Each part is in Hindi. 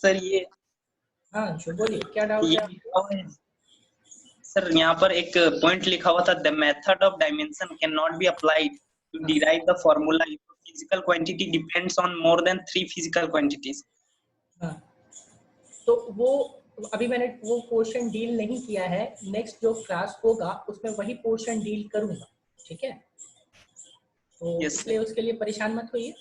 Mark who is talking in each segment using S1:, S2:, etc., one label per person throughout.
S1: सर ये
S2: हाँ जो बोलिए, क्या डाउट है आपको?
S1: सर यहाँ पर एक पॉइंट लिखा हुआ था, the method of dimension can not be applied to derive the formula if physical quantity depends on more than 3 physical quantities.
S2: हाँ, तो वो अभी मैंने वो पोर्शन डील नहीं किया है, नेक्स्ट जो क्लास होगा उसमें वही पोर्शन डील करूंगा, ठीक है? तो इसलिए उसके लिए परेशान मत होइए।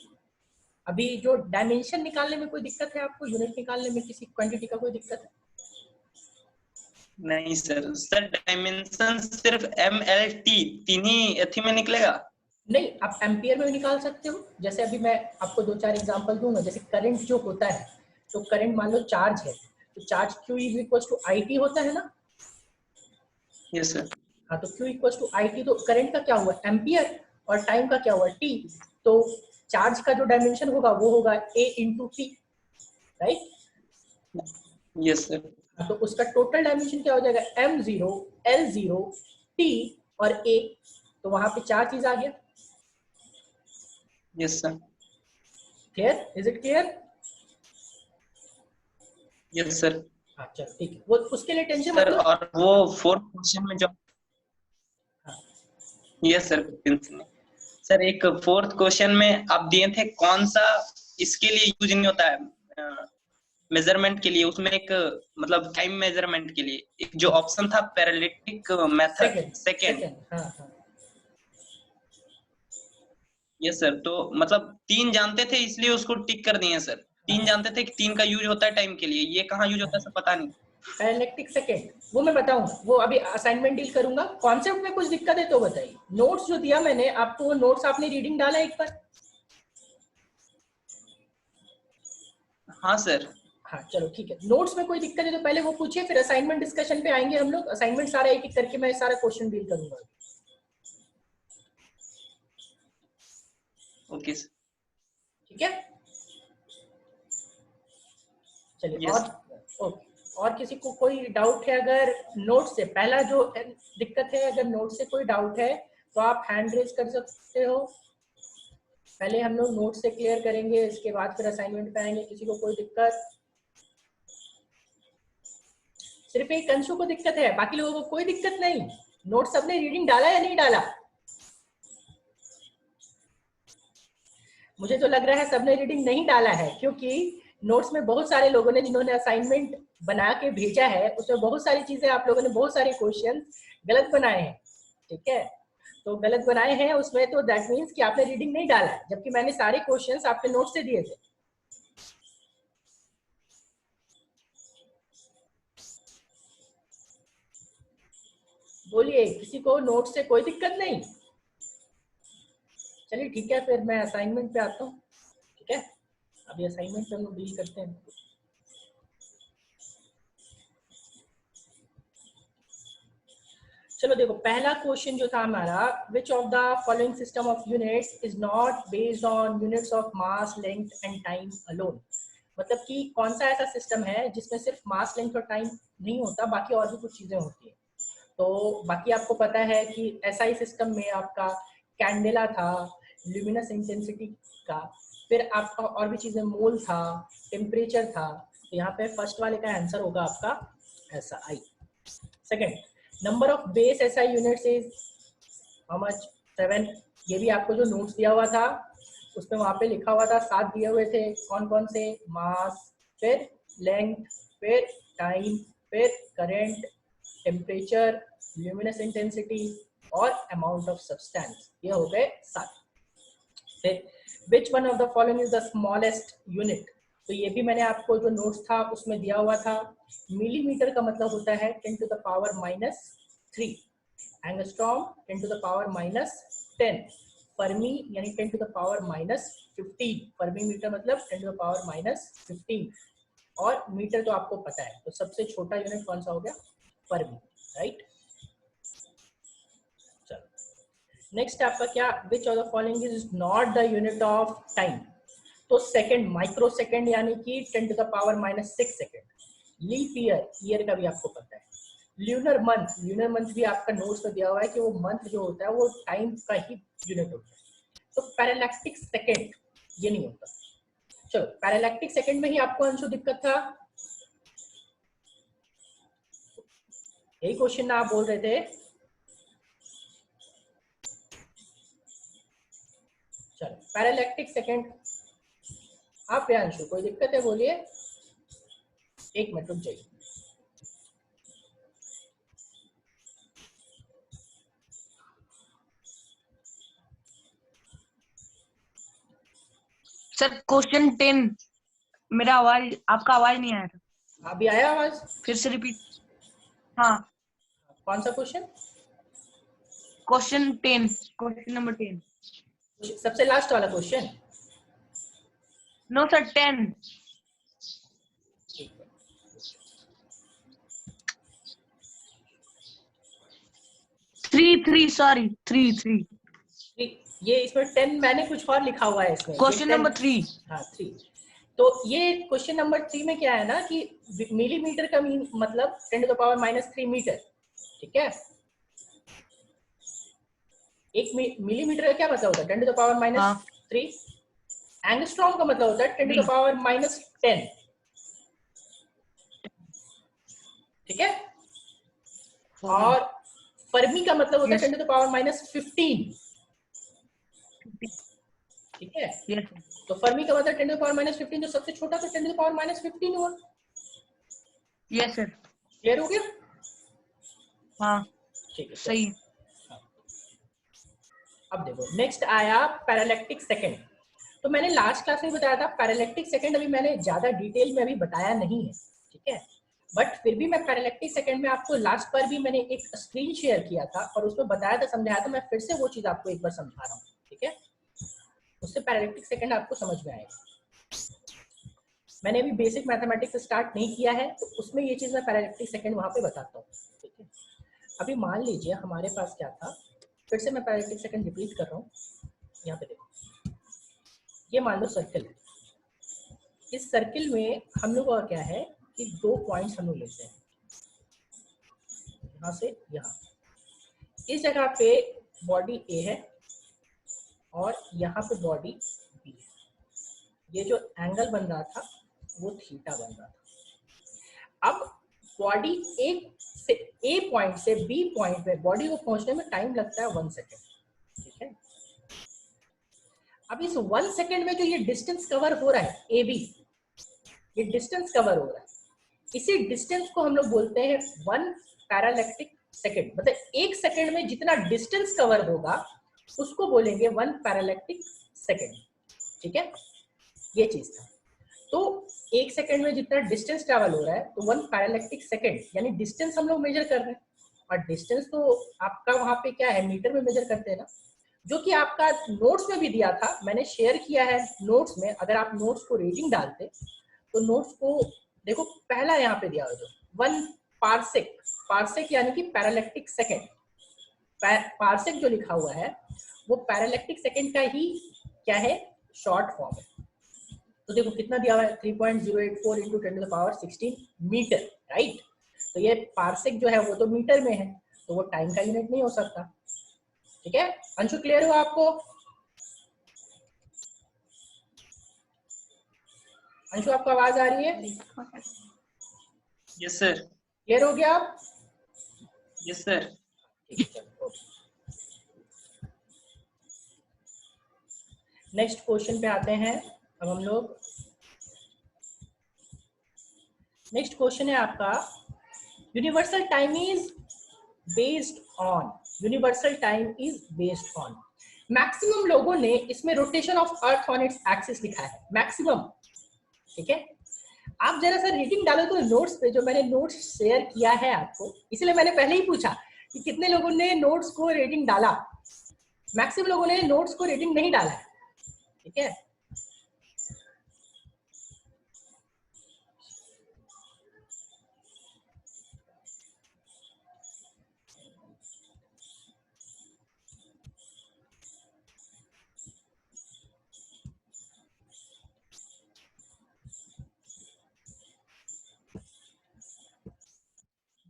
S2: अभी जो डायमेंशन निकालने में कोई दिक्कत है आपको, यूनिट निकालने में किसी क्वांटिटी का कोई दिक्कत है?
S1: नहीं सर, सर डायमेंशन सिर्फ MLT तीन ही अथी में निकलेगा?
S2: नहीं, आप एम्पियर में भी निकाल सकते हो। जैसे अभी मैं आपको 2-4 एग्जांपल दूंगा। जैसे करंट जो होता है, तो करंट मान लो चार्ज है, तो चार्ज Q = IT होता है ना?
S1: Yes sir.
S2: हाँ, तो Q = IT, तो करंट का क्या हुआ एम्पियर, और टाइम का क्या हुआ T। तो चार्ज का जो डायमेंशन होगा वो होगा A × T, right?
S1: Yes sir.
S2: तो उसका टोटल डायमेंशन क्या हो जाएगा, M0 L0 T और A। तो वहां पे 4 चीज आ गया।
S1: Yes sir.
S2: Clear? Is it clear?
S1: Yes sir.
S2: अच्छा ठीक है, वो उसके लिए टेंशन
S1: सर
S2: मत लो।
S1: और वो फोर्थ क्वेश्चन में जो, यस सर, सर एक फोर्थ क्वेश्चन में आप दिए थे कौन सा इसके लिए यूज नहीं होता है मेजरमेंट के लिए, उसमें एक मतलब टाइम मेजरमेंट के लिए एक जो ऑप्शन था पैरेललिटिक मेथड सेकंड।
S2: हाँ हाँ।
S1: यस सर, तो मतलब 3 जानते थे इसलिए उसको टिक कर दिए सर। 3 जानते थे कि 3 का यूज होता है टाइम के लिए, ये कहाँ यूज होता है सर पता नहीं।
S2: पैरेलैक्टिक सेकंड वो मैं बताऊंगा, वो अभी असाइनमेंट डील करूंगा। कॉन्सेप्ट में कुछ दिक्कत है तो बताइए। नोट्स जो दिया मैंने आपको, वो नोट्स आपने रीडिंग डाला एक बार?
S1: हाँ सर।
S2: हाँ चलो ठीक है। नोट्स में कोई दिक्कत है तो पहले वो पूछिए, फिर असाइनमेंट डिस्कशन पे आएंगे हम लोग। असाइनमेंट सारा एक एक करके मैं सारा क्वेश्चन डील करूंगा।
S1: Okay sir.
S2: ठीक है, चलिए।
S1: यस।
S2: और किसी को कोई डाउट है अगर नोट से, पहला जो दिक्कत है, अगर नोट से कोई डाउट है तो आप हैंड रेज कर सकते हो। पहले हम लोग नोट से क्लियर करेंगे, इसके बाद फिर असाइनमेंट पे आएंगे। किसी को कोई दिक्कत? सिर्फ एक अंशु को दिक्कत है, बाकी लोगों को कोई दिक्कत नहीं। नोट सबने रीडिंग डाला या नहीं डाला? मुझे तो लग रहा है सबने रीडिंग नहीं डाला है, क्योंकि नोट्स में बहुत सारे लोगों ने, जिन्होंने असाइनमेंट बना के भेजा है, उसमें बहुत सारी चीजें आप लोगों ने, बहुत सारे क्वेश्चन गलत बनाए हैं। ठीक है, तो गलत बनाए हैं उसमें, तो दैट मीन्स कि आपने रीडिंग नहीं डाला है, जबकि मैंने सारे क्वेश्चंस आपके नोट से दिए थे। बोलिए, किसी को नोट से कोई दिक्कत नहीं? चलिए ठीक है, फिर मैं असाइनमेंट पे आता हूँ। ठीक है, अभी असाइनमेंट पे हम लोग डील करते हैं। चलो देखो, पहला क्वेश्चन जो था हमारा, which of the following system of units is not based on units of mass, length and time alone. मतलब कि कौन सा ऐसा सिस्टम है जिसमें सिर्फ मास, लेंथ और टाइम नहीं होता, बाकी और भी कुछ चीजें होती है। तो बाकी आपको पता है कि SI सिस्टम में आपका कैंडेला था, ल्यूमिनस इंटेंसिटी का, फिर आपका और भी चीजें, मोल था, टेम्परेचर था। तो यहाँ पे फर्स्ट वाले का आंसर होगा आपका SI। Second, number of base SI units is how much? 7। ये भी आपको जो नोट्स दिया हुआ था उसमें वहां पे लिखा हुआ था, 7 दिए हुए थे। कौन कौन से? मास, फिर लेंथ, फिर टाइम, फिर करंट, टेम्परेचर, ल्यूमिनस इंटेंसिटी और अमाउंट ऑफ सब्सटेंस। ये हो गए 7। फिर which one of the following is the smallest unit? तो ये भी मैंने आपको जो नोट्स था उसमें दिया हुआ था। मिलीमीटर का मतलब होता है 10⁻⁻3, एंगस्ट्रॉम 10⁻⁻10, फर्मी यानी 10⁻⁻15। फर्मी मीटर मतलब 10⁻⁻15, और मीटर तो आपको पता है। तो सबसे छोटा यूनिट कौन सा हो गया? Fermi, right. चलो नेक्स्ट आपका क्या, which of the following is not the unit of time? तो सेकंड, माइक्रो सेकंड यानी कि 10⁻⁻6 सेकंड। लीप ईयर, ईयर का भी आपको पता है। ल्यूनर मंथ, ल्यूनर मंथ भी आपका नोट्स में दिया हुआ है कि वो मंथ जो होता है वो टाइम का ही यूनिट होता है। तो पैरेलैक्टिक सेकंड ये नहीं होता। चलो पैरालैक्टिक सेकंड में ही आपको अंशु दिक्कत था, यही क्वेश्चन ना आप बोल रहे थे। चलो पैरालैक्टिक सेकंड आप पे अंशु कोई दिक्कत है बोलिए, एक मिनट रुक जाइए।
S3: सर क्वेश्चन 10 मेरा आवाज, आपका आवाज नहीं आया था।
S2: अभी आया आवाज?
S3: फिर से रिपीट। हाँ
S2: कौन सा क्वेश्चन?
S3: Question 10, question number 10।
S2: सबसे लास्ट वाला क्वेश्चन?
S3: No sir 10।
S2: ठीक है,
S3: थ्री सॉरी 3।
S2: ये इसमें 10 मैंने कुछ और लिखा हुआ है इसमें,
S3: क्वेश्चन नंबर 3।
S2: हाँ 3। तो ये क्वेश्चन नंबर 3 में क्या है ना कि मिलीमीटर का मीन मतलब 10⁻³ मीटर, ठीक है। एक मिलीमीटर का क्या मतलब होता है? 10⁻³ एंगस्ट्रॉम का मतलब होता है 10⁻10, ठीक है। और फर्मी का मतलब होता है 10⁻15, ठीक है। तो फर्मी का मतलब 10⁻15, जो सबसे छोटा तो 10⁻15 हुआ।
S3: Yes sir.
S2: क्लियर हो गया?
S3: हाँ
S2: ठीक है,
S3: सही है।
S2: अब देखो नेक्स्ट आया पैरालैक्टिक सेकंड। तो मैंने लास्ट क्लास में बताया था पैरालैक्टिक सेकंड, अभी मैंने ज्यादा डिटेल में अभी बताया नहीं है, ठीक है। बट फिर भी मैं पैरालैक्टिक सेकंड में आपको लास्ट पर भी मैंने एक स्क्रीन शेयर किया था और उसमें बताया था, समझाया था। मैं फिर से वो चीज आपको एक बार समझा रहा हूँ, ठीक है। उससे पैरालैक्टिक सेकंड आपको समझ में आएगा। मैंने अभी बेसिक मैथमेटिक्स स्टार्ट नहीं किया है, तो उसमें ये चीज मैं पैरालैक्टिक सेकंड वहां पे बताता हूँ, ठीक है। अभी मान लीजिए हमारे पास क्या था, फिर से मैं पैरालैक्टिक सेकंड रिपीट कर रहा हूँ। यहाँ पे देखो, ये मान लो सर्कल है। इस सर्किल में हम लोग का क्या है कि 2 पॉइंट्स हम लोग लेते हैं, यहाँ से यहाँ। इस जगह पे बॉडी ए है और यहाँ पे बॉडी बी है। ये जो एंगल बन रहा था वो थीटा बन रहा था। अब बॉडी ए पॉइंट से बी पॉइंट पे बॉडी को पहुंचने में टाइम लगता है 1 सेकेंड, ठीक है। अब इस 1 सेकेंड में जो ये डिस्टेंस कवर हो रहा है ए बी, ये डिस्टेंस कवर हो रहा है, इसी डिस्टेंस को हम लोग बोलते हैं 1 पैरालैक्टिक सेकेंड। मतलब 1 सेकेंड में जितना डिस्टेंस कवर होगा उसको बोलेंगे 1 पैरालैक्टिक सेकेंड, ठीक है। ये चीज था। तो 1 सेकेंड में जितना डिस्टेंस ट्रैवल हो रहा है तो 1 पैरालैक्टिक सेकेंड, यानी डिस्टेंस हम लोग मेजर कर रहे हैं। और डिस्टेंस तो आपका वहां पे क्या है, मीटर में मेजर करते हैं ना, जो कि आपका नोट्स में भी दिया था, मैंने शेयर किया है नोट्स में। अगर आप नोट्स को रेटिंग डालते तो नोट्स को देखो, पहला यहाँ पे दिया हुआ 1 पार्सेक, पार्सेक यानी कि पैरालैक्टिक सेकेंड। पार्सेक जो लिखा हुआ है वो पैरालैक्टिक सेकेंड का ही क्या है, शॉर्ट फॉर्म है। तो देखो कितना दिया हुआ है, 3.084 इंटू 10⁻16 मीटर, राइट। तो ये पार्सेक जो है वो तो मीटर में है, तो वो टाइम का यूनिट नहीं हो सकता, ठीक है। अंशु क्लियर हुआ आपको? अंशु आपको आवाज आ रही है?
S1: Yes sir.
S2: क्लियर हो गया आप?
S1: Yes sir.
S2: नेक्स्ट क्वेश्चन पे आते हैं अब हम लोग। नेक्स्ट क्वेश्चन है आपका, universal time is based on, universal time is based on. Maximum लोगों ने इसमें rotation of earth on its axis लिखा है, मैक्सिमम, ठीक है। आप जरा सा रीडिंग डालो तो नोट्स पे, जो मैंने नोट्स शेयर किया है आपको, इसलिए मैंने पहले ही पूछा कि कितने लोगों ने नोट्स को रेटिंग डाला। मैक्सिमम लोगों ने नोट्स को रेटिंग नहीं डाला है, ठीक है।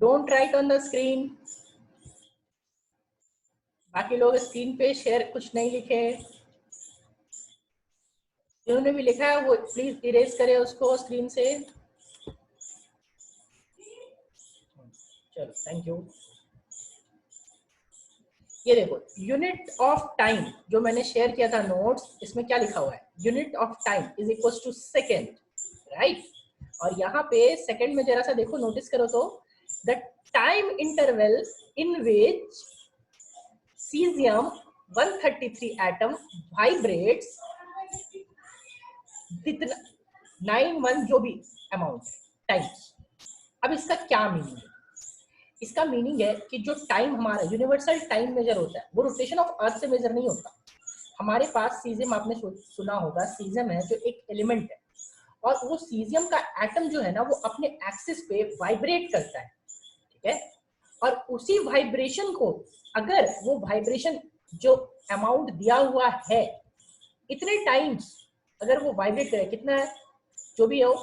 S2: Don't write on the screen. बाकी लोग स्क्रीन पे शेयर कुछ नहीं लिखे। जिन्होंने भी लिखा है वो प्लीज इरेज करे उसको स्क्रीन से। चलो थैंक यू। ये देखो यूनिट ऑफ टाइम जो मैंने शेयर किया था नोट्स, इसमें क्या लिखा हुआ है, unit of time is equal to second, right. और यहाँ पे सेकेंड में जरा सा देखो, नोटिस करो तो the time interval in which caesium 133 atom vibrates जितना 91 जो भी अमाउंट टाइम्स। अब इसका क्या मीनिंग है? इसका मीनिंग है कि जो टाइम हमारा यूनिवर्सल टाइम मेजर होता है वो रोटेशन ऑफ अर्थ से मेजर नहीं होता। हमारे पास सीजियम, आपने सुना होगा, सीजियम है जो एक एलिमेंट है, और वो सीजियम का एटम जो है ना वो अपने एक्सिस पे वाइब्रेट करता है, ठीक है। और उसी वाइब्रेशन को, अगर वो वाइब्रेशन जो अमाउंट दिया हुआ है इतने टाइम्स अगर वो वाइब्रेट करे, कितना है जो भी हो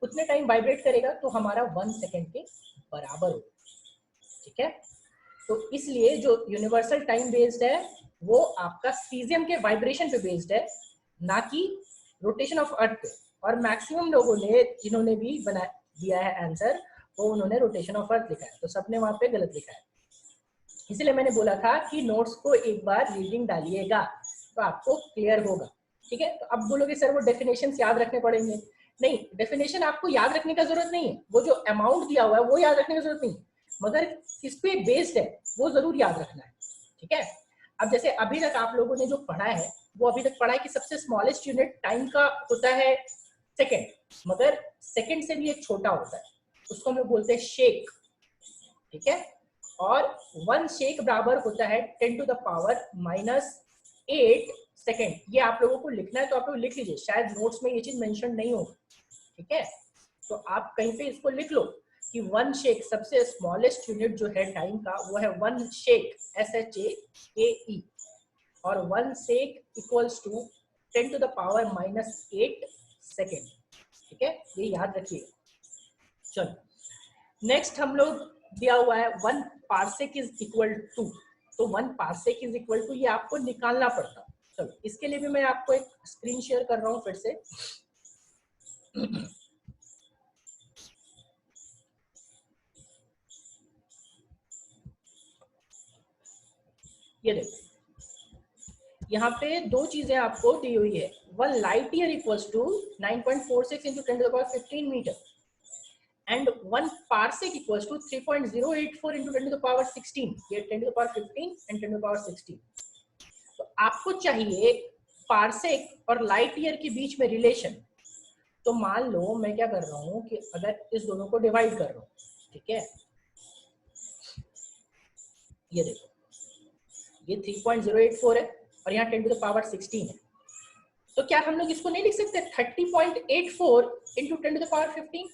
S2: उतने टाइम वाइब्रेट करेगा, तो हमारा 1 सेकेंड के बराबर होगा, ठीक है। तो इसलिए जो यूनिवर्सल टाइम बेस्ड है वो आपका सीजियम के वाइब्रेशन पे बेस्ड है, ना कि रोटेशन ऑफ अर्थ पे। और मैक्सिमम लोगों ने जिन्होंने भी बना दिया है आंसर, वो उन्होंने रोटेशन ऑफ अर्थ लिखा है, तो सबने वहां पे गलत लिखा है। इसलिए मैंने बोला था कि नोट्स को एक बार रीडिंग डालिएगा तो आपको क्लियर होगा, ठीक है। तो अब बोलोगे सर वो डेफिनेशन याद रखने पड़ेंगे। नहीं, डेफिनेशन आपको याद रखने का जरूरत नहीं है, वो जो अमाउंट दिया हुआ है वो याद रखने की जरूरत नहीं है, मगर किस पे बेस्ड है वो जरूर याद रखना है, ठीक है। अब जैसे अभी तक आप लोगों ने जो पढ़ा है वो अभी तक पढ़ा है कि सबसे स्मॉलेस्ट यूनिट टाइम का होता है सेकेंड, मगर सेकेंड से भी एक छोटा होता है, उसको हम लोग बोलते हैं शेक, ठीक है। और 1 शेक बराबर होता है 10 टू द पावर -8 सेकेंड। ये आप लोगों को लिखना है तो आप लोग लिख लीजिए, शायद नोट्स में ये चीज मेंशन नहीं होगा, ठीक है। तो आप कहीं पे इसको लिख लो कि 1 शेक, सबसे स्मॉलेस्ट यूनिट जो है टाइम का वो है 1 शेक, SHAKE, और 1 shake equals to 10 to the power -8 second, ठीक है, ये याद रखिएगा। चलो नेक्स्ट हम लोग दिया हुआ है 1 पार्सेक इज इक्वल टू, तो 1 पार्सेक इज इक्वल टू ये आपको निकालना पड़ता। चलो इसके लिए भी मैं आपको एक स्क्रीन शेयर कर रहा हूं फिर से। ये देखो यहाँ पे दो चीजें आपको दी हुई है, 1 light year equals to 9.46 into 10 to the power 15 metre and 1 parsec equals to 3.084 into 10 to the power 16, ये 10 to the power 15 and 10 to the power 16। तो आपको चाहिए पार्सेक और लाइट ईयर के बीच में रिलेशन। तो मान लो मैं क्या कर रहा हूँ कि अगर इस दोनों को डिवाइड कर रहा हूँ, ठीक है, ये देखो ये 3.084 है और यहाँ 10 to the power 16 है, तो क्या हम लोग इसको नहीं लिख सकते 30.84 into 10 to the power 15?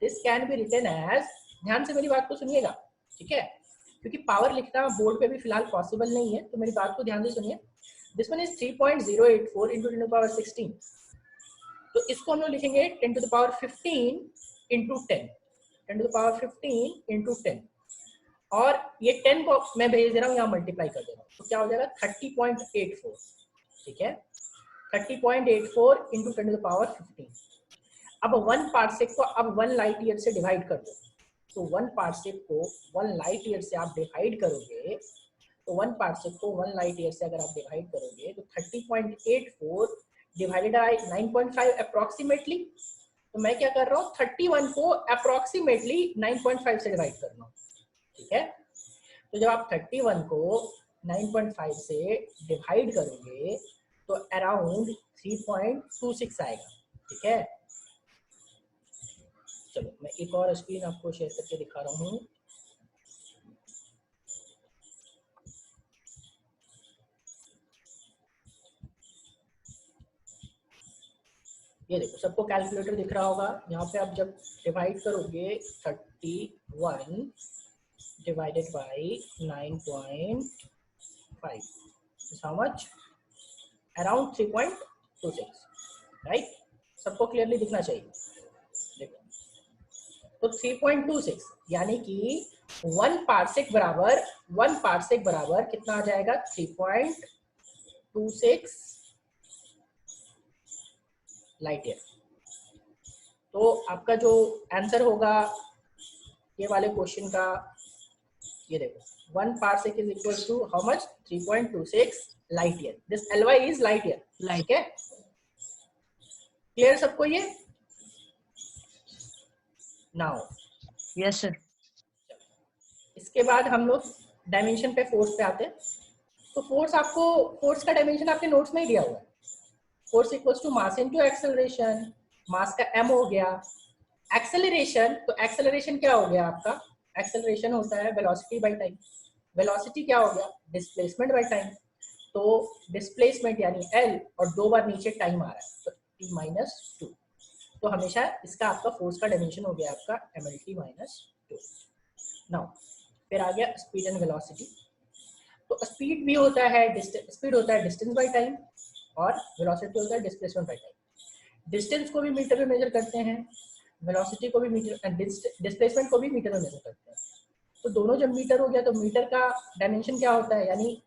S2: This can be written as, ध्यान से मेरी बात को सुनिएगा, ठीक है, क्योंकि पावर लिखना बोर्ड पे भी फिलहाल पॉसिबल नहीं है, तो मेरी बात को ध्यान से सुनिए। This one is 3.084 into 10 to the power 16, तो इसको हम लोग लिखेंगे 10 to the power 15 into 10, 10 to the power 15 into 10, और ये 10 को मैं भेज दे रहा हूँ यहाँ मल्टीप्लाई कर दे रहा हूँ, तो क्या हो जाएगा 30.84, ठीक है, 30.84 into 10 to the power 15। अब 1 पार्सेक को अब 1 लाइट ईयर से डिवाइड कर दो, तो 1 पार्सेक को 1 लाइट ईयर से आप डिवाइड करोगे, तो 1 पार्सेक को 1 लाइट ईयर से अगर आप डिवाइड करोगे तो 30.84 डिवाइडेड बाय 9.5 अप्रोक्सीमेटली, तो मैं क्या कर रहा हूँ 31 को अप्रोक्सीमेटली 9.5 से डिवाइड कर रहा हूँ, ठीक है। तो जब आप 31 को 9.5 से डिवाइड करोगे तो अराउंड 3.26 आएगा, ठीक है। चलो मैं एक और स्क्रीन आपको शेयर करके दिखा रहा हूँ। ये देखो सबको कैलकुलेटर दिख रहा होगा, यहाँ पे आप जब डिवाइड करोगे 31 divided by 9.5 how much, around 3.26, right, सबको क्लियरली दिखना चाहिए। देखो तो 3.26 यानी कि 1 पार्सेक बराबर कितना आ जाएगा 3.26 लाइट ईयर। तो आपका जो आंसर होगा ये वाले क्वेश्चन का, ये देखो 1 parsec is equal to how much 3.26 light year. This LY is light year.
S3: Light.
S2: ठीक है, क्लियर सबको ये? Now
S3: yes sir.
S2: इसके बाद हम लोग डायमेंशन पे, फोर्स पे आते हैं। तो फोर्स आपको, फोर्स का डायमेंशन आपके नोट्स में ही दिया हुआ है। Force equals to mass into acceleration. Mass का m हो गया। एक्सेलरेशन, तो एक्सेलरेशन क्या हो गया आपका? एक्सेलरेशन होता है वेलोसिटी बाय टाइम। वेलोसिटी क्या हो गया? Displacement by time. तो डिस्प्लेसमेंट यानी L और 2 बार नीचे टाइम आ रहा है तो t-2। तो हमेशा इसका आपका फोर्स का डायमेंशन हो गया आपका mlt-2। नाउ फिर आ गया स्पीड एंड वेलोसिटी। तो स्पीड भी होता है, स्पीड होता है डिस्टेंस बाय टाइम, और वेलोसिटी होता है डिस्प्लेसमेंट बाय टाइम। डिस्टेंस को भी मीटर में मेजर करते हैं, वेलोसिटी को भी मीटर, डिस्प्लेसमेंट को भी मीटर में मेजर करते हैं। तो दोनों जब मीटर हो गया तो मीटर का डायमेंशन क्या होता है, यानी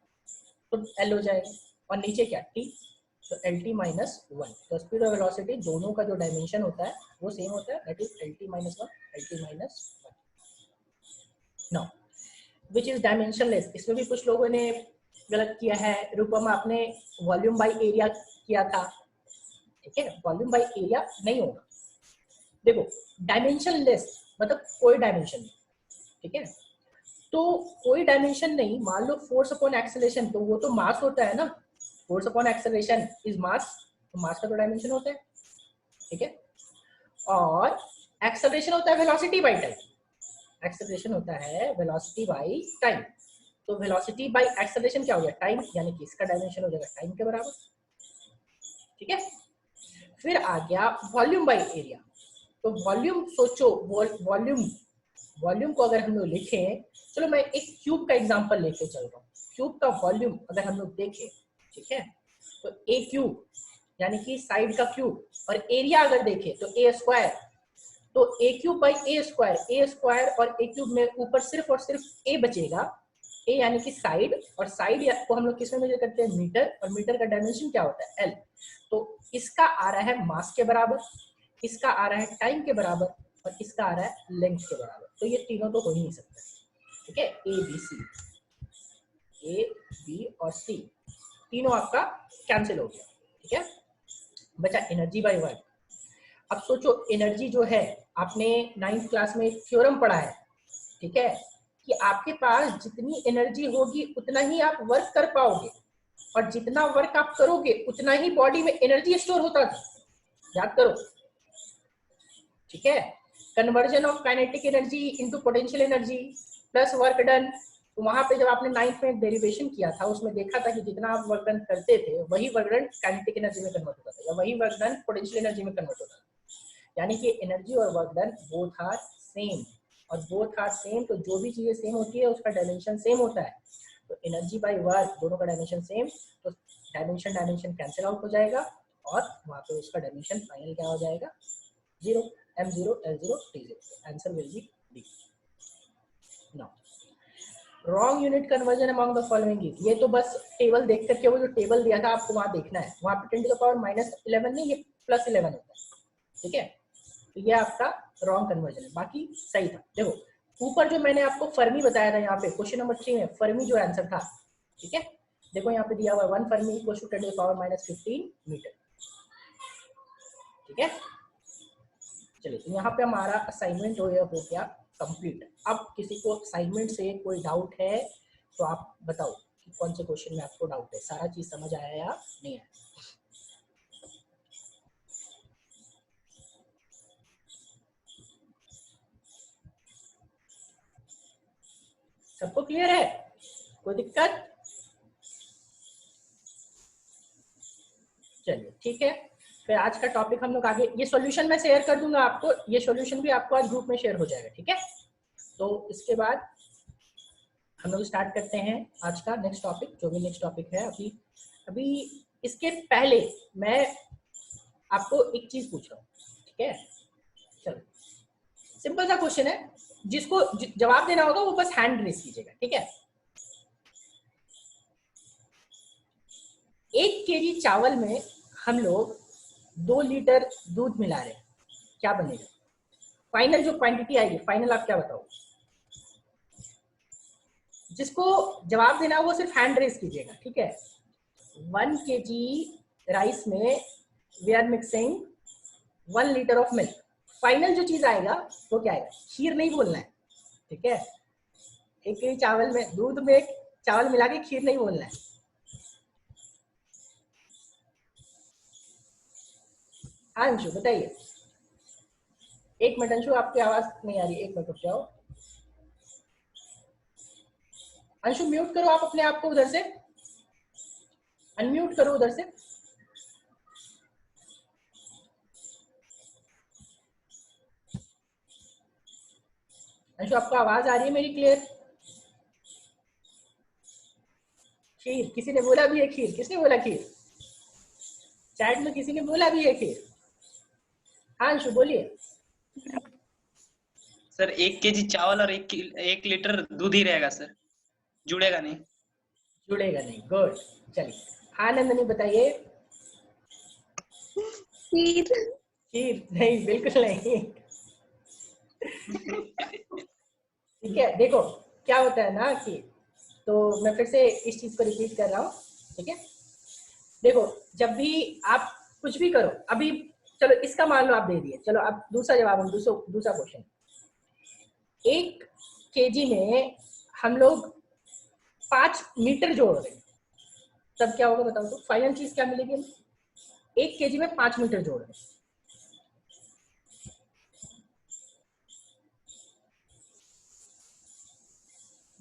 S2: तो L हो जाएगा, और नीचे क्या T, तो LT-1। तो स्पीड और वेलोसिटी दोनों का जो डायमेंशन होता है वो सेम होता है, that is LT-1, LT-1। Now which is dimensionless. इसमें भी कुछ लोगों ने गलत किया है। रूपम आपने वॉल्यूम बाय एरिया किया था, ठीक है, वॉल्यूम बाय एरिया नहीं होगा। देखो डायमेंशनलेस मतलब कोई डायमेंशन नहीं, ठीक है। तो कोई डायमेंशन नहीं, मान लो फोर्स अपॉन एक्सेलरेशन, तो वो तो मास होता है ना, force upon acceleration is mass, तो मास का तो डायमेंशन होता है, ठीक है। और एक्सेलरेशन होता है वेलोसिटी बाय टाइम, एक्सेलरेशन होता है वेलोसिटी बाय टाइम। तो वेलोसिटी बाय एक्सेलरेशन क्या हो गया? टाइम, यानी कि इसका डायमेंशन हो जाएगा टाइम के बराबर, ठीक है। फिर आ गया वॉल्यूम बाय एरिया। तो वॉल्यूम सोचो, वॉल्यूम को अगर हम लोग लिखें, चलो मैं एक क्यूब का एग्जांपल लेके चल रहा हूँ। क्यूब का वॉल्यूम अगर हम लोग देखें, ठीक है, तो ए क्यूब यानी कि साइड का क्यूब, और एरिया अगर देखें तो ए स्क्वायर। तो ए क्यूब बाई ए स्क्वायर और ए क्यूब में ऊपर सिर्फ और सिर्फ ए बचेगा, ए यानी कि साइड, और साइड को हम लोग किस में मेजर करते हैं? मीटर, और मीटर का डायमेंशन क्या होता है? L। तो इसका आ रहा है मास के बराबर, इसका आ रहा है टाइम के बराबर, और इसका आ रहा है लेंथ के बराबर। तो ये तीनों तो हो ही नहीं सकते, ठीक है। ए बी और सी तीनों आपका कैंसिल हो गया, ठीक है। बचा एनर्जी बाय वर्क। अब सोचो एनर्जी जो है, आपने 9th क्लास में एक थ्योरम पढ़ा है, ठीक है, कि आपके पास जितनी एनर्जी होगी उतना ही आप वर्क कर पाओगे, और जितना वर्क आप करोगे उतना ही बॉडी में एनर्जी स्टोर होता था, याद करो, ठीक है। Conversion of kinetic energy into potential energy plus work done. तो वहां पे जब आपने 9th में डेरिवेशन किया था, उसमें देखा था कि जितना आप वर्क डन करते थे वही वर्क डन काइनेटिक एनर्जी में कन्वर्ट होता था, या वही वर्क डन पोटेंशियल एनर्जी में कन्वर्ट होता था। यानी कि एनर्जी और work done both are same, और बोथ आर सेम तो जो भी चीजें सेम होती है उसका डायमेंशन सेम होता है। तो एनर्जी बाय वर्क दोनों का डायमेंशन सेम, तो डायमेंशन कैंसिल आउट हो जाएगा, और वहां पे उसका डायमेंशन फाइनल क्या हो जाएगा? 0, m0 l0 t0। Answer will be D. Now wrong unit conversion among the following is, ये तो बस टेबल देख करके, वो जो टेबल दिया था आपको वहां देखना है, वहां पे 10⁻11 नहीं, ये +11 होता है, ठीक है। तो ये आपका रॉन्ग कन्वर्जन है, बाकी सही था। देखो ऊपर जो मैंने आपको फर्मी बताया था, यहाँ पे क्वेश्चन नंबर 3 में फर्मी जो आंसर था, ठीक है, देखो यहाँ पे दिया हुआ है 1 फर्मी इक्वल टू 10⁻15 मीटर, ठीक है। चलिए तो यहाँ पे हमारा असाइनमेंट हो गया कंप्लीट। अब किसी को असाइनमेंट से कोई डाउट है तो आप बताओ कि कौन से क्वेश्चन में आपको डाउट है, सारा चीज समझ आया या नहीं आया? सबको क्लियर है? कोई दिक्कत? चलिए ठीक है, फिर आज का टॉपिक हम लोग आगे, ये सॉल्यूशन मैं शेयर कर दूंगा आपको, ये सॉल्यूशन भी आपको आज ग्रुप में शेयर हो जाएगा, ठीक है। तो इसके बाद हम लोग स्टार्ट करते हैं आज का नेक्स्ट टॉपिक, जो भी नेक्स्ट टॉपिक है। अभी इसके पहले मैं आपको एक चीज पूछ रहा हूँ, ठीक है। चलो सिंपल सा क्वेश्चन है, जिसको जवाब देना होगा वो बस हैंड रेस कीजिएगा, ठीक है। 1 kg चावल में हम लोग 2 लीटर दूध मिला रहे हैं, क्या बनेगा? फाइनल जो क्वांटिटी आएगी, फाइनल आप क्या बताओ? जिसको जवाब देना वो सिर्फ हैंड रेस कीजिएगा, ठीक है। 1 kg राइस में we are mixing 1 litre of milk. Final जो चीज आएगा वो क्या आएगा? खीर नहीं बोलना है, ठीक है। 1 kg चावल में, दूध में चावल मिला के खीर नहीं बोलना है। हाँ अंशु बताइए। 1 मिनट अंशु, आपकी आवाज नहीं आ रही, 1 मिनट रुक जाओ। अंशु म्यूट करो आप अपने आप को, उधर से अनम्यूट करो उधर से। अंशु आपको आवाज आ रही है मेरी क्लियर? खीर, किसी ने बोला भी है खीर? किसने बोला खीर? चैट में किसी ने बोला भी है खीर? हाँ अंशु बोलिए।
S1: सर 1 kg चावल और 1 लीटर दूध ही रहेगा सर, जुड़ेगा नहीं।
S2: जुड़ेगा नहीं, गुड। चलिए हाँ नंदनी बताइए।
S3: खीर।
S2: खीर नहीं, बिल्कुल नहीं। ठीक है, देखो क्या होता है ना कि, तो मैं फिर से इस चीज को रिपीट कर रहा हूँ, ठीक है। देखो जब भी आप कुछ भी करो, अभी चलो इसका मान लो आप दे दिए, चलो अब दूसरा जवाब, हम दूसरा क्वेश्चन। 1 kg में हम लोग 5 मीटर जोड़ रहे हैं, तब क्या होगा बताओ तो? फाइनल चीज क्या मिलेगी? हम 1 kg में 5 मीटर जोड़ रहे हैं।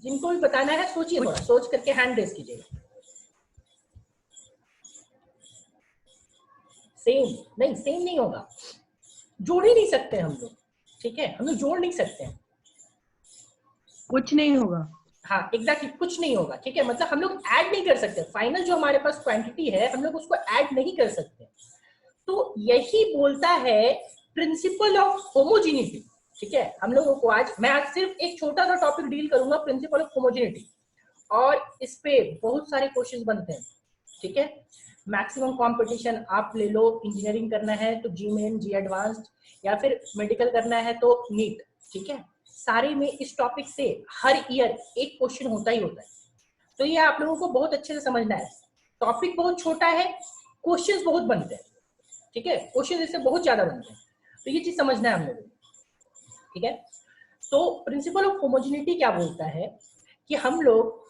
S2: जिनको भी बताना है सोचिए, थोड़ा सोच करके हैंड रेस कीजिएगा। सेम नहीं होगा, जोड़ ही नहीं सकते हम लोग, ठीक है। हम लोग जोड़ नहीं सकते हैं,
S3: कुछ नहीं होगा।
S2: हाँ एग्जैक्टली कुछ नहीं होगा, ठीक है। मतलब हम लोग ऐड नहीं कर सकते, फाइनल जो हमारे पास क्वांटिटी है हम लोग उसको ऐड नहीं कर सकते। तो यही बोलता है प्रिंसिपल ऑफ होमोजेनिटी, ठीक है। हम लोगों को मैं आज सिर्फ एक छोटा सा टॉपिक डील करूंगा, प्रिंसिपल ऑफ होमोजेनिटी, और इस पे बहुत सारे क्वेश्चंस बनते हैं, ठीक है। मैक्सिमम कंपटीशन आप ले लो, इंजीनियरिंग करना है तो जी मेन, जी एडवांस्ड, या फिर मेडिकल करना है तो नीट, ठीक है। सारे में इस टॉपिक से हर ईयर एक क्वेश्चन होता ही होता है। तो ये आप लोगों को बहुत अच्छे से समझना है। टॉपिक बहुत छोटा है, क्वेश्चंस बहुत बनते हैं, ठीक है। क्वेश्चन इससे बहुत ज्यादा बनते हैं, तो ये चीज समझना है हम लोगों को, ठीक है। तो प्रिंसिपल ऑफ होमोजेनिटी क्या बोलता है कि हम लोग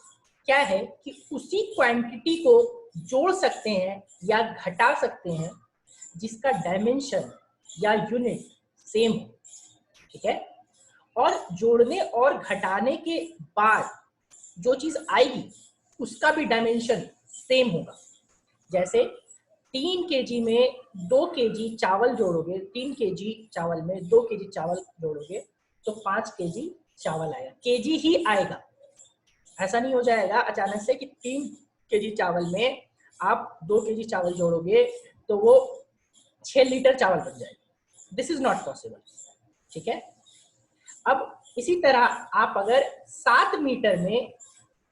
S2: क्या है कि उसी क्वांटिटी को जोड़ सकते हैं या घटा सकते हैं जिसका डायमेंशन या यूनिट सेम हो, ठीक है। और जोड़ने और घटाने के बाद जो चीज आएगी उसका भी डायमेंशन सेम होगा। जैसे 3 kg में 2 kg चावल जोड़ोगे, 3 kg चावल में 2 kg चावल जोड़ोगे तो 5 kg चावल आएगा, kg ही आएगा। ऐसा नहीं हो जाएगा अचानक से कि 3 kg चावल में आप 2 kg चावल जोड़ोगे तो वो 6 लीटर चावल बन जाएगा। दिस इज नॉट पॉसिबल, ठीक है। अब इसी तरह आप अगर 7 मीटर में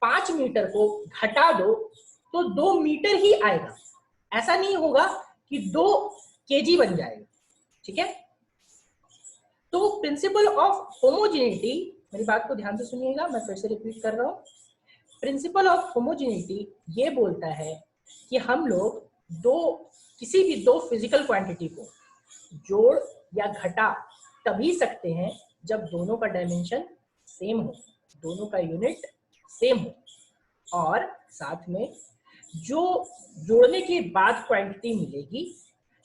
S2: 5 मीटर को घटा दो तो 2 मीटर ही आएगा। ऐसा नहीं होगा कि 2 kg बन जाएगा, ठीक है। तो प्रिंसिपल ऑफ होमोजेनिटी, मेरी बात को ध्यान से सुनिएगा, मैं फिर से रिपीट कर रहा हूं। प्रिंसिपल ऑफ होमोजेनिटी ये बोलता है कि हम लोग किसी भी दो फिजिकल क्वांटिटी को जोड़ या घटा तभी सकते हैं जब दोनों का डायमेंशन सेम हो, दोनों का यूनिट सेम हो, और साथ में जो जोड़ने के बाद क्वांटिटी मिलेगी,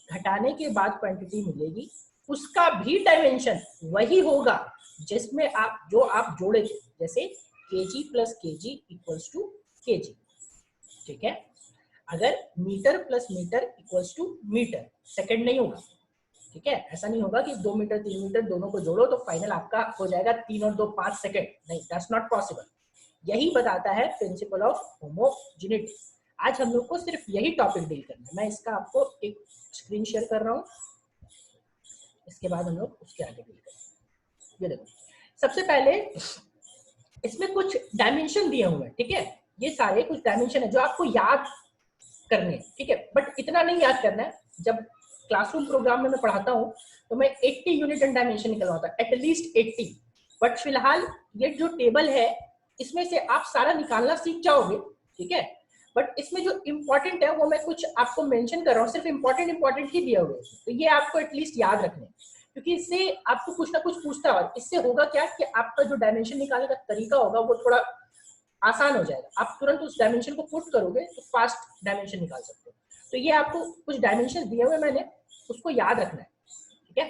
S2: घटाने के बाद क्वांटिटी मिलेगी, उसका भी डायमेंशन वही होगा जिसमें आप जोड़े थे। जैसे kg plus kg equals to kg, ठीक है। अगर metre plus metre equals to metre, second नहीं होगा, ठीक है। ऐसा नहीं होगा कि 2 मीटर 3 मीटर दोनों को जोड़ो तो फाइनल आपका हो जाएगा 3 और 2 5 सेकंड, नहीं, दैट्स नॉट पॉसिबल। यही बताता है प्रिंसिपल ऑफ होमोजेनिटी। आज हम लोग को सिर्फ यही टॉपिक डील करना है। मैं इसका आपको एक स्क्रीन शेयर कर रहा हूँ, इसके बाद हम लोग उसके आगे डील करेंगे। ये देखो, सबसे पहले इसमें कुछ डायमेंशन दिए हुए हैं, ठीक है। ये सारे कुछ डायमेंशन है जो आपको याद करने हैं, ठीक है। बट इतना नहीं याद करना है, जब क्लासरूम प्रोग्राम में मैं पढ़ाता हूँ तो मैं 80 यूनिट एंड डायमेंशन निकलवाता हूँ, एटलीस्ट 80। बट फिलहाल ये जो टेबल है इसमें से आप सारा निकालना सीख जाओगे, ठीक है। बट इसमें जो इम्पोर्टेंट है वो मैं कुछ आपको मेंशन कर रहा हूँ, सिर्फ इम्पोर्टेंट ही दिया हुआ है, तो ये आपको एटलीस्ट याद रखने, क्योंकि इससे आपको कुछ ना कुछ पूछता है और इससे होगा क्या कि आपका जो डायमेंशन निकालने का तरीका होगा वो थोड़ा आसान हो जाएगा। आप तुरंत उस डायमेंशन को पुट करोगे तो फास्ट डायमेंशन निकाल सकते हो। तो ये आपको कुछ डायमेंशन दिए हुए मैंने, उसको याद रखना है, ठीक है।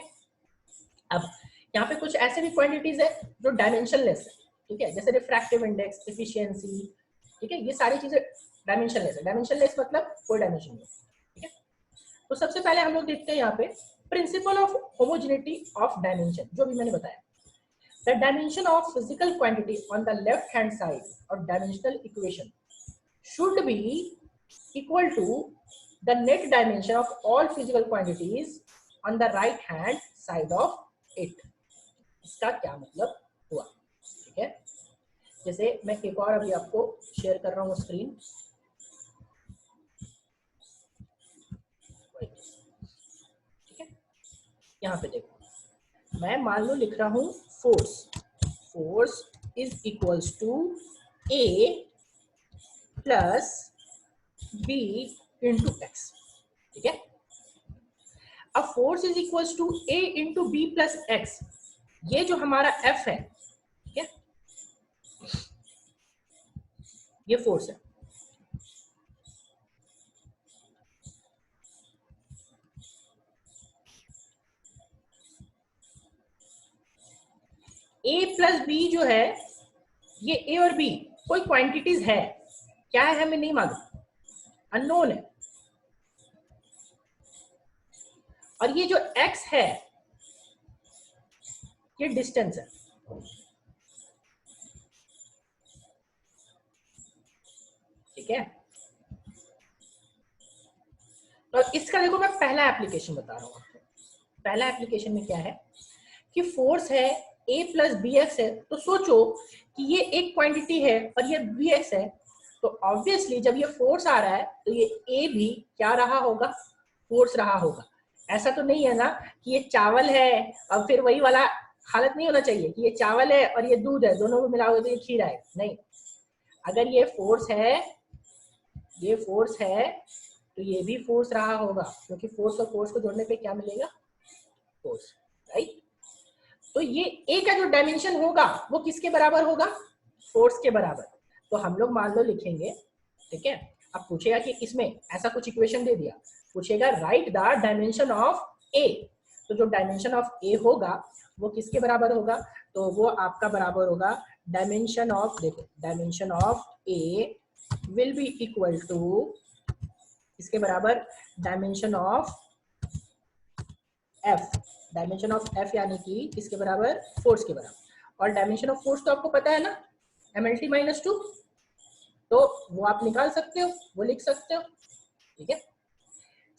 S2: अब यहाँ पे कुछ ऐसे भी क्वांटिटीज है जो डायमेंशनलेस है, ठीक है, जैसे रिफ्रैक्टिव इंडेक्स, एफिशिएंसी, ठीक है, ये सारी चीजें डायमेंशनलेस है। डायमेंशनलेस मतलब कोई डायमेंशन नहीं, ठीक है। तो सबसे पहले हम लोग देखते हैं यहाँ पे principle of homogeneity of dimension, जो भी मैंने बताया। The dimension of physical quantity on the left hand side of dimensional equation should be equal to the net dimension of all physical quantities on the right hand side of it. इसका क्या मतलब हुआ, ठीक है। जैसे मैं एक और अभी आपको शेयर कर रहा हूँ स्क्रीन, ठीक है। यहाँ पे देखो, मैं मान लो लिख रहा हूँ force is equals to A plus B into x, ठीक है। अब force is equals to A into B plus x, ये जो हमारा F है, ठीक है, ये फोर्स है। A प्लस बी जो है, ये A और B कोई क्वांटिटीज है, क्या है हमें नहीं मालूम, अननोन है। और ये जो x है ये डिस्टेंस है, ठीक है। तो इसका देखो मैं पहला एप्लीकेशन बता रहा हूँ आपको। पहला एप्लीकेशन में क्या है कि फोर्स है A प्लस बी एक्स है, तो सोचो कि ये एक क्वांटिटी है और ये बी एक्स है, तो ऑब्वियसली जब ये फोर्स आ रहा है तो ये A भी क्या रहा होगा, फोर्स रहा होगा। ऐसा तो नहीं है ना कि ये चावल है और फिर वही वाला हालत नहीं होना चाहिए कि ये चावल है और ये दूध है, दोनों को मिलाओगे तो ये खीर आएगा, नहीं। अगर ये फोर्स है, ये फोर्स है, तो ये भी फोर्स रहा होगा, क्योंकि फोर्स और फोर्स को जोड़ने पे क्या मिलेगा, फोर्स, राइट। तो ये A का जो डायमेंशन होगा वो किसके बराबर होगा, फोर्स के बराबर। तो हम लोग मान लो लिखेंगे, ठीक है। अब पूछेगा कि इसमें ऐसा कुछ इक्वेशन दे दिया, पूछेगा right the dimension of A, तो जो डायमेंशन ऑफ A होगा वो किसके बराबर होगा, तो वो आपका बराबर होगा डायमेंशन ऑफ, देखो dimension of A will be equal to इसके बराबर dimension of F, dimension of F यानी कि इसके बराबर फोर्स के बराबर। और डायमेंशन ऑफ फोर्स तो आपको पता है ना, MLT माइनस 2, तो वो आप निकाल सकते हो, वो लिख सकते हो, ठीक है।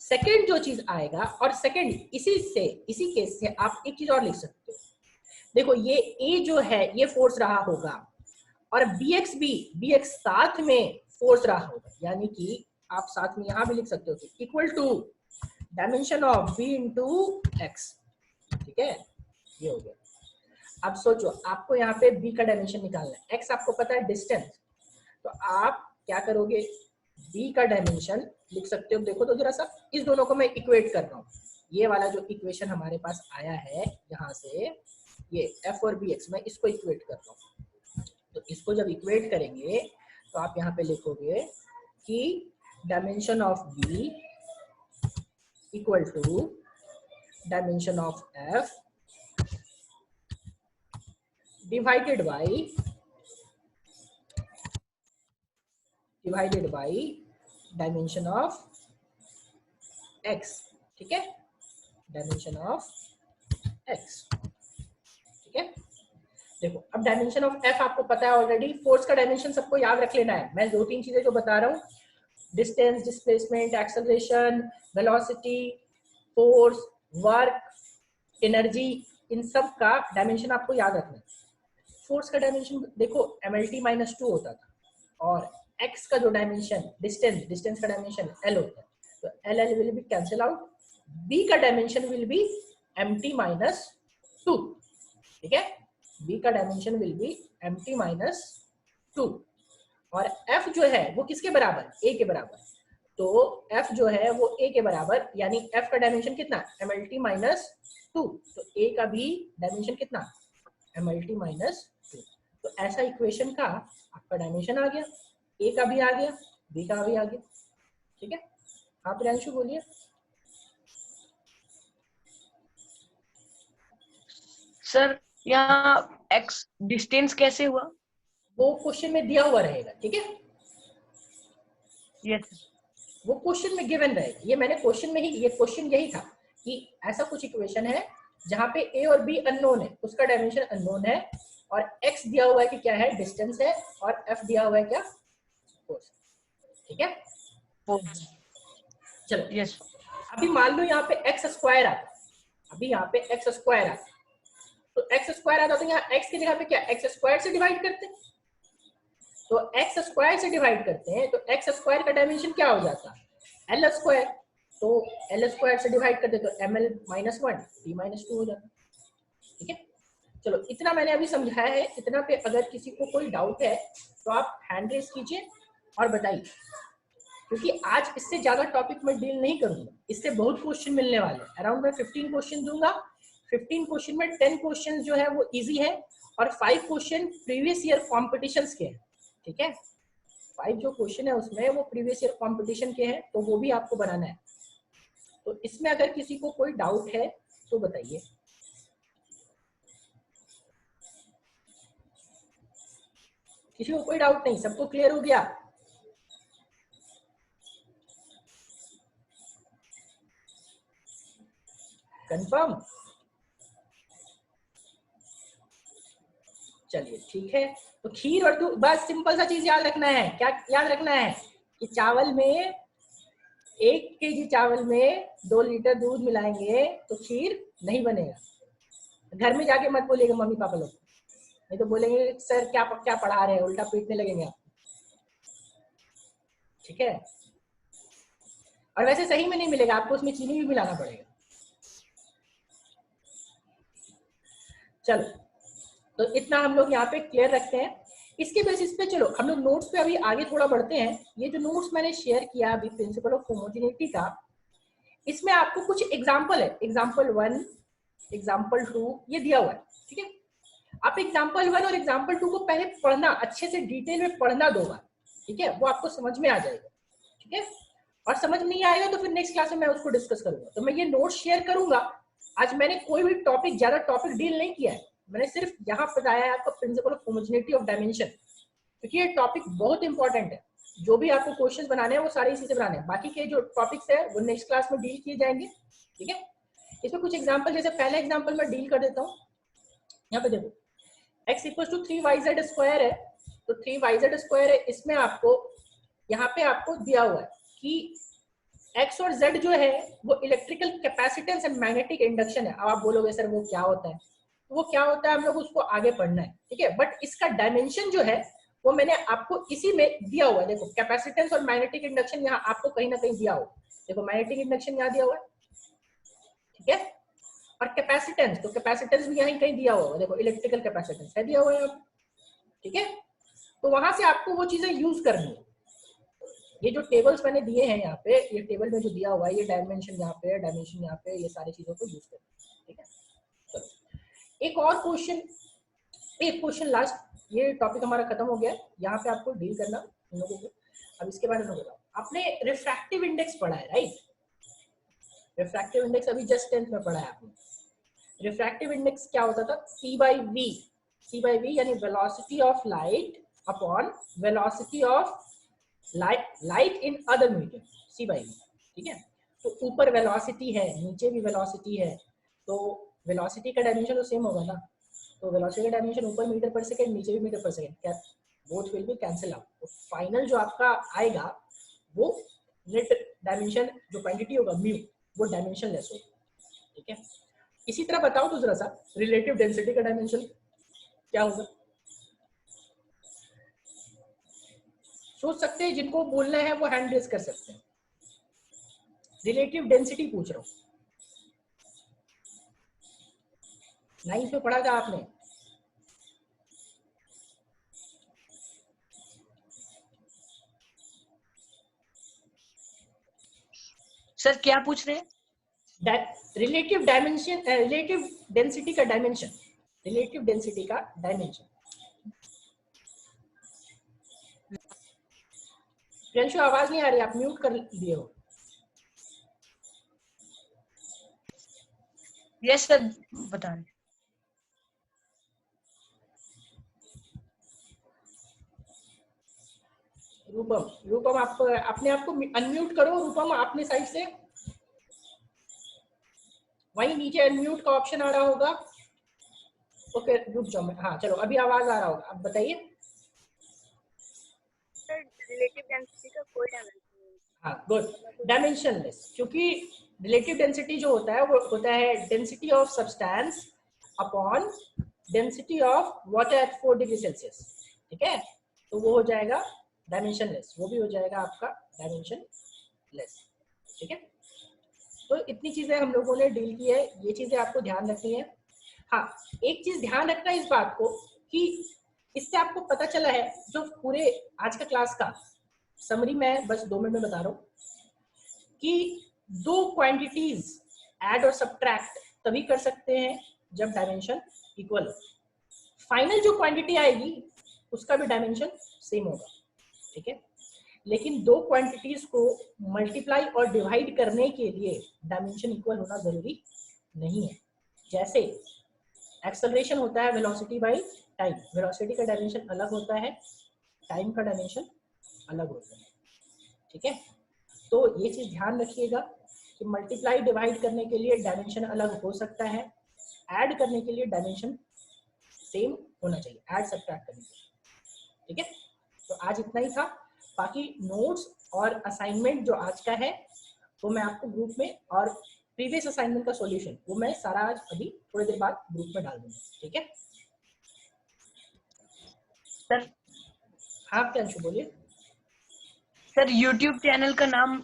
S2: सेकंड जो चीज आएगा, और सेकंड इसी केस से आप एक चीज और लिख सकते हो, देखो ये A जो है ये फोर्स रहा होगा और BX साथ में फोर्स रहा होगा, यानी कि आप साथ में यहां भी लिख सकते हो equal to dimension of B into x, ठीक है, ये हो गया। अब सोचो आपको यहाँ पे B का डायमेंशन निकालना है, x आपको पता है डिस्टेंस, तो आप क्या करोगे, B का डायमेंशन लिख सकते हो। देखो तो जरा सा, इस दोनों को मैं इक्वेट कर रहा हूँ, ये वाला जो इक्वेशन हमारे पास आया है यहाँ से, ये F और BX, मैं इसको इक्वेट कर रहा हूँ। तो इसको जब इक्वेट करेंगे तो आप यहाँ पे लिखोगे कि dimension of B equal to dimension of F divided by dimension of x, ठीक है, डायमेंशन ऑफ x, ठीक है। देखो अब डायमेंशन ऑफ F आपको पता है ऑलरेडी, फोर्स का डायमेंशन सबको याद रख लेना है। मैं 2-3 चीजें जो बता रहा हूँ, distance, displacement, acceleration, velocity, force, work, energy, इन सब का डायमेंशन आपको याद रखना है। फोर्स का डायमेंशन देखो MLT माइनस 2 होता था, और x का जो डायमेंशन डिस्टेंस का डायमेंशन L होता है, तो L will be cancel out, B का dimension will be empty minus 2, ठीक है, बी का dimension will be empty minus 2, और एफ जो है वो किसके बराबर, ए के बराबर, तो एफ जो है वो ए के बराबर, यानी एफ का डायमेंशन कितना, एमएलटी माइनस 2, तो ए का भी डायमेंशन कितना, एमएलटी माइनस 2, तो ऐसा इक्वेशन का आपका डायमेंशन आ गया, ए का भी आ गया, बी का भी आ गया, ठीक है। आप प्रियांशु बोलिए।
S3: सर यहाँ x डिस्टेंस कैसे हुआ?
S2: वो क्वेश्चन में दिया हुआ रहेगा, ठीक है,
S3: यस
S2: वो क्वेश्चन में गिवन रहेगा, ये मैंने क्वेश्चन में ही, ये क्वेश्चन यही था कि ऐसा कुछ इक्वेशन है जहां पे ए और बी अननोन है, उसका डायमेंशन अननोन है, और x दिया हुआ है कि क्या है, डिस्टेंस है, और f दिया हुआ है क्या, फोर्स, ठीक है। चलो
S3: यस
S2: अभी मान लो यहाँ पे एक्स स्क्वायर आता, अभी यहाँ पे एक्स स्क्वायर आता, तो एक्स स्क्वायर आता तो यहाँ एक्स की जगह पे क्या एक्स स्क्वायर से डिवाइड करते हैं, तो एक्स स्क्वायर से डिवाइड करते हैं, तो एक्स स्क्वायर का डायमेंशन क्या हो जाता है, एल स्क्वायर, तो एल स्क्वायर से डिवाइड करते तो M L minus 1 T minus 2 हो जाता, ठीक है। चलो इतना मैंने अभी समझाया है, इतना पे अगर किसी को कोई डाउट है तो आप हैंड रेस कीजिए और बताइए, क्योंकि आज इससे ज्यादा टॉपिक में डील नहीं करूंगा, इससे बहुत क्वेश्चन मिलने वाले हैं, अराउंड मैं 15 क्वेश्चन दूंगा, 15 क्वेश्चन में 10 क्वेश्चन जो है वो इजी है, और 5 क्वेश्चन प्रीवियस ईयर कॉम्पिटिशन्स के हैं, ठीक है, 5 जो क्वेश्चन है उसमें वो प्रीवियस ईयर कॉम्पिटिशन के हैं, तो वो भी आपको बनाना है, तो इसमें अगर किसी को कोई डाउट है तो बताइए। किसी को कोई डाउट नहीं, सबको क्लियर हो गया? कंफर्म? चलिए ठीक है, तो खीर और दूध, बस सिंपल सा चीज याद रखना है, क्या याद रखना है कि चावल में 1 केजी चावल में 2 लीटर दूध मिलाएंगे तो खीर नहीं बनेगा। घर में जाके मत बोलिएगा मम्मी पापा लोग, नहीं तो बोलेंगे सर क्या क्या पढ़ा रहे हैं, उल्टा पीटने लगेंगे आप, ठीक है। और वैसे सही में नहीं मिलेगा आपको, उसमें चीनी भी मिलाना पड़ेगा। चलो तो इतना हम लोग यहाँ पे क्लियर रखते हैं, इसके बेसिस पे चलो हम लोग नोट्स पे अभी आगे थोड़ा बढ़ते हैं। ये जो नोट्स मैंने शेयर किया अभी प्रिंसिपल ऑफ होमोजेनिटी का, इसमें आपको कुछ एग्जांपल है, एग्जांपल 1, एग्जांपल 2 ये दिया हुआ है, ठीक है। आप एग्जांपल 1 और एग्जांपल 2 को पहले पढ़ना, अच्छे से डिटेल में पढ़ना 2 बार, ठीक है, वो आपको समझ में आ जाएगा, ठीक है। और समझ नहीं आएगा तो फिर नेक्स्ट क्लास में मैं उसको डिस्कस करूंगा। तो मैं ये नोट शेयर करूंगा, आज मैंने कोई भी टॉपिक, ज्यादा टॉपिक डील नहीं किया है, मैंने सिर्फ यहाँ बताया है आपको principle of homogeneity of dimension, क्योंकि ये टॉपिक बहुत इंपॉर्टेंट है, जो भी आपको क्वेश्चंस बनाने हैं वो सारे इसी से बनाने हैं, बाकी के जो टॉपिक्स है वो नेक्स्ट क्लास में डील किए जाएंगे, ठीक है। इसमें कुछ एग्जांपल, जैसे पहला एग्जांपल मैं डील कर देता हूँ। यहाँ पे देखो x equal to 3yz square है, तो 3yz स्क्वायर है, इसमें आपको यहाँ पे आपको दिया हुआ है कि x और z जो है वो electrical capacitance and magnetic induction है। अब आप बोलोगे सर वो क्या होता है, तो वो क्या होता है हम लोग उसको आगे पढ़ना है, ठीक है, बट इसका डायमेंशन जो है वो मैंने आपको इसी में दिया हुआ है। देखो कैपेसिटेंस और मैग्नेटिक इंडक्शन यहाँ आपको कहीं ना कहीं दिया हुआ, देखो मैग्नेटिक इंडक्शन यहाँ दिया हुआ है, ठीक है, और कैपेसिटेंस, तो कैपेसिटेंस भी यहाँ कहीं दिया हुआ है, देखो इलेक्ट्रिकल कैपेसिटेंस है दिया हुआ है, ठीक है। तो वहां से आपको वो चीजें यूज करनी है। ये जो टेबल्स मैंने दिए हैं यहाँ पे, ये टेबल में जो दिया हुआ है, ये डायमेंशन यहाँ पे, डायमेंशन यहाँ पे, ये सारी चीजों को यूज करना है, ठीक है। चलो एक और क्वेश्चन, एक क्वेश्चन लास्ट, ये टॉपिक हमारा खत्म हो गया, यहाँ पे आपको डील करना इन लोगों को। अब इसके बारे में बताओ, आपने रिफ्रैक्टिव इंडेक्स पढ़ा है, राइट? रिफ्रैक्टिव इंडेक्स अभी जस्ट 10th में पढ़ा है आपने। रिफ्रैक्टिव इंडेक्स क्या होता था, c by v, c by v यानी velocity of light upon velocity of light in other medium, c by v, ठीक है। तो ऊपर वेलोसिटी है, नीचे भी वेलोसिटी है, तो वेलोसिटी का डायमेंशन तो सेम होगा ना, तो वेलोसिटी का डायमेंशन ऊपर मीटर पर सेकंड, नीचे भी मीटर पर सेकंड, क्या both will be cancel out, तो फाइनल जो आपका आएगा वो नेट डायमेंशन जो क्वांटिटी होगा म्यू, वो डायमेंशन लेस होगा, ठीक है। इसी तरह बताओ तो जरा सा रिलेटिव डेंसिटी का डायमेंशन क्या होगा, सोच सकते हैं, जिनको बोलना है वो हैंड रेज कर सकते हैं। रिलेटिव डेंसिटी पूछ रहा हूँ, 9th में पढ़ा था आपने?
S3: सर क्या पूछ रहे हैं?
S2: रिलेटिव डायमेंशन, रिलेटिव डेंसिटी का डायमेंशन, रिलेटिव डेंसिटी का डायमेंशन। प्रियांशु आवाज नहीं आ रही, आप म्यूट कर दिए हो।
S3: यस सर, बता रहे।
S2: रूपम आप अपने आप को अनम्यूट करो। रूपम अपने साइड से, वहीं नीचे अनम्यूट का ऑप्शन आ रहा होगा। ओके रुक जाओ मैं, हाँ चलो अभी आवाज आ रहा होगा, अब बताइए।
S4: रिलेटिव डेंसिटी का कोई डायमेंशन नहीं।
S2: हाँ गुड, डायमेंशनलेस, क्योंकि रिलेटिव डेंसिटी जो होता है वो होता है density of substance upon density of water at 4 degree Celsius, ठीक है। तो वो हो जाएगा डायमेंशनलेस, वो भी हो जाएगा आपका डायमेंशनलेस, ठीक है। तो इतनी चीजें हम लोगों ने डील की है, ये चीजें आपको ध्यान रखनी है। हाँ एक चीज ध्यान रखना इस बात को कि इससे आपको पता चला है, जो पूरे आज का क्लास का समरी मैं बस 2 मिनट में बता रहा हूँ कि 2 क्वांटिटीज ऐड और सब्ट्रैक्ट तभी कर सकते हैं जब डायमेंशन इक्वल हो। फाइनल जो क्वांटिटी आएगी उसका भी डायमेंशन सेम होगा, ठीक है। लेकिन 2 क्वांटिटीज को मल्टीप्लाई और डिवाइड करने के लिए डायमेंशन इक्वल होना जरूरी नहीं है। जैसे एक्सेलरेशन होता है वेलोसिटी बाय टाइम, वेलोसिटी का डायमेंशन अलग होता है, टाइम का डायमेंशन अलग होता है, ठीक है। तो ये चीज ध्यान रखिएगा कि मल्टीप्लाई डिवाइड करने के लिए डायमेंशन अलग हो सकता है, ऐड करने के लिए डायमेंशन सेम होना चाहिए, ऐड सब्ट्रैक्ट करने के लिए, ठीक है। तो आज इतना ही था। बाकी नोट्स और असाइनमेंट जो आज का है वो मैं आपको ग्रुप में, और प्रीवियस असाइनमेंट का सॉल्यूशन वो मैं सारा आज अभी थोड़ी देर बाद ग्रुप में डाल दूंगा, ठीक है।
S3: सर
S2: हाँ प्रियांशु बोलिए।
S3: सर यूट्यूब चैनल का नाम?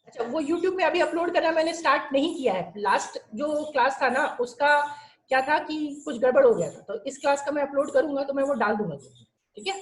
S2: अच्छा वो यूट्यूब में अभी अपलोड करना मैंने स्टार्ट नहीं किया है। लास्ट जो क्लास था ना उसका क्या था कि कुछ गड़बड़ हो गया था, तो इस क्लास का मैं अपलोड करूंगा तो मैं वो डाल दूंगा, ठीक है।